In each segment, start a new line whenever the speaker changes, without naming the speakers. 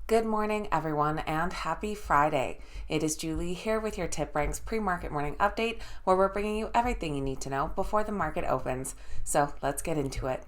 Good morning, everyone, and happy Friday. It is Julie here with your TipRanks pre-market morning update, where we're bringing you everything you need to know before the market opens. So let's get into it.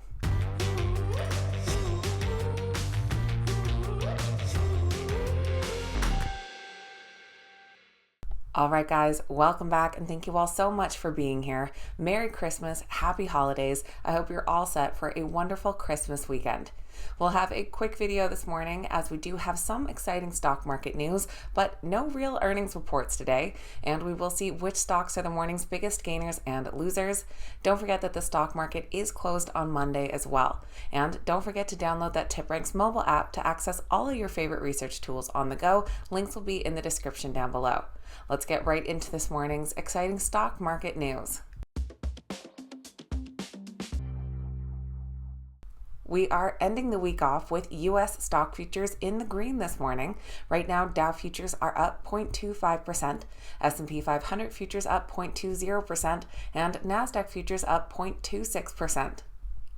All right, guys, welcome back, and thank you all so much for being here. Merry Christmas, happy holidays. I hope you're all set for a wonderful Christmas weekend. We'll have a quick video this morning as we do have some exciting stock market news, but no real earnings reports today, and we will see which stocks are the morning's biggest gainers and losers. Don't forget that the stock market is closed on Monday as well. And don't forget to download that TipRanks mobile app to access all of your favorite research tools on the go. Links will be in the description down below. Let's get right into this morning's exciting stock market news. We are ending the week off with U.S. stock futures in the green this morning. Right now, Dow futures are up 0.25%, S&P 500 futures up 0.20%, and NASDAQ futures up 0.26%.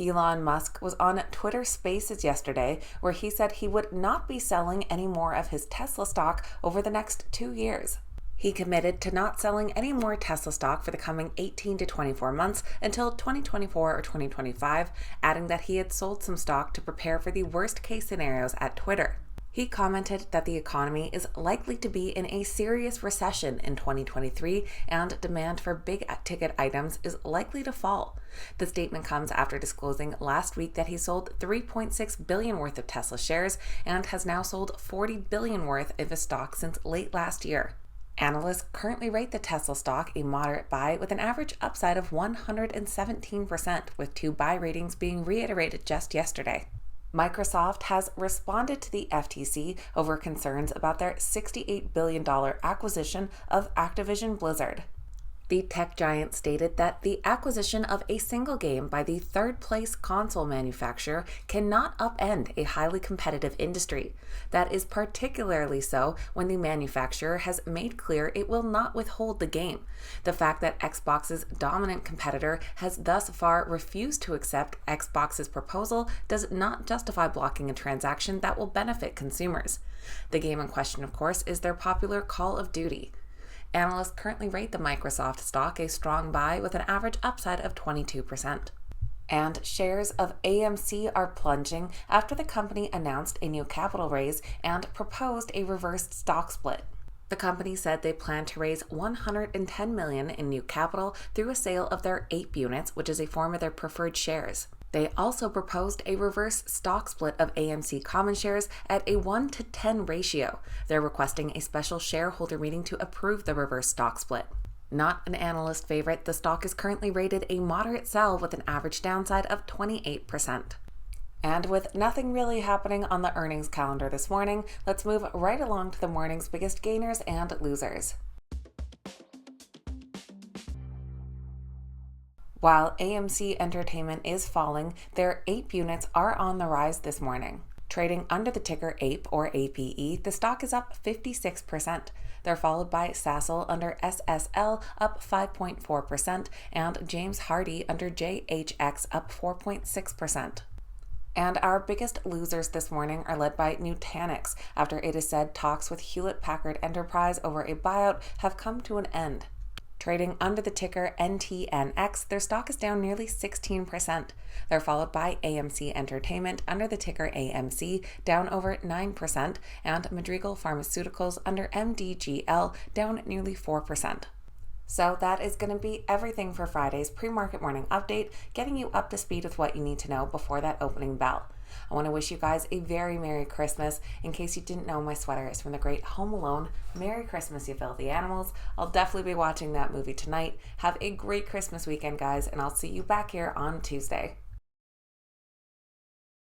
Elon Musk was on Twitter Spaces yesterday, where he said he would not be selling any more of his Tesla stock over the next 2 years. He committed to not selling any more Tesla stock for the coming 18 to 24 months until 2024 or 2025, adding that he had sold some stock to prepare for the worst-case scenarios at Twitter. He commented that the economy is likely to be in a serious recession in 2023 and demand for big-ticket items is likely to fall. The statement comes after disclosing last week that he sold $3.6 billion worth of Tesla shares and has now sold $40 billion worth of his stock since late last year. Analysts currently rate the Tesla stock a moderate buy with an average upside of 117%, with 2 buy ratings being reiterated just yesterday. Microsoft has responded to the FTC over concerns about their $68 billion acquisition of Activision Blizzard. The tech giant stated that the acquisition of a single game by the third-place console manufacturer cannot upend a highly competitive industry. That is particularly so when the manufacturer has made clear it will not withhold the game. The fact that Xbox's dominant competitor has thus far refused to accept Xbox's proposal does not justify blocking a transaction that will benefit consumers. The game in question, of course, is their popular Call of Duty. Analysts currently rate the Microsoft stock a strong buy with an average upside of 22%. And shares of AMC are plunging after the company announced a new capital raise and proposed a reversed stock split. The company said they plan to raise $110 million in new capital through a sale of their APE units, which is a form of their preferred shares. They also proposed a reverse stock split of AMC common shares at a 1-to-10 ratio. They're requesting a special shareholder meeting to approve the reverse stock split. Not an analyst favorite, the stock is currently rated a moderate sell with an average downside of 28%. And with nothing really happening on the earnings calendar this morning, let's move right along to the morning's biggest gainers and losers. While AMC Entertainment is falling, their APE units are on the rise this morning. Trading under the ticker APE or APE, the stock is up 56%. They're followed by Sasol under SSL up 5.4% and James Hardie under JHX up 4.6%. And our biggest losers this morning are led by Nutanix after it is said talks with Hewlett-Packard Enterprise over a buyout have come to an end. Trading under the ticker NTNX, their stock is down nearly 16%. They're followed by AMC Entertainment under the ticker AMC, down over 9%, and Madrigal Pharmaceuticals under MDGL, down nearly 4%. So that is going to be everything for Friday's pre-market morning update, getting you up to speed with what you need to know before that opening bell. I want to wish you guys a very Merry Christmas. In case you didn't know, my sweater is from the great Home Alone. Merry Christmas, you filthy animals. I'll definitely be watching that movie tonight. Have a great Christmas weekend, guys, and I'll see you back here on Tuesday.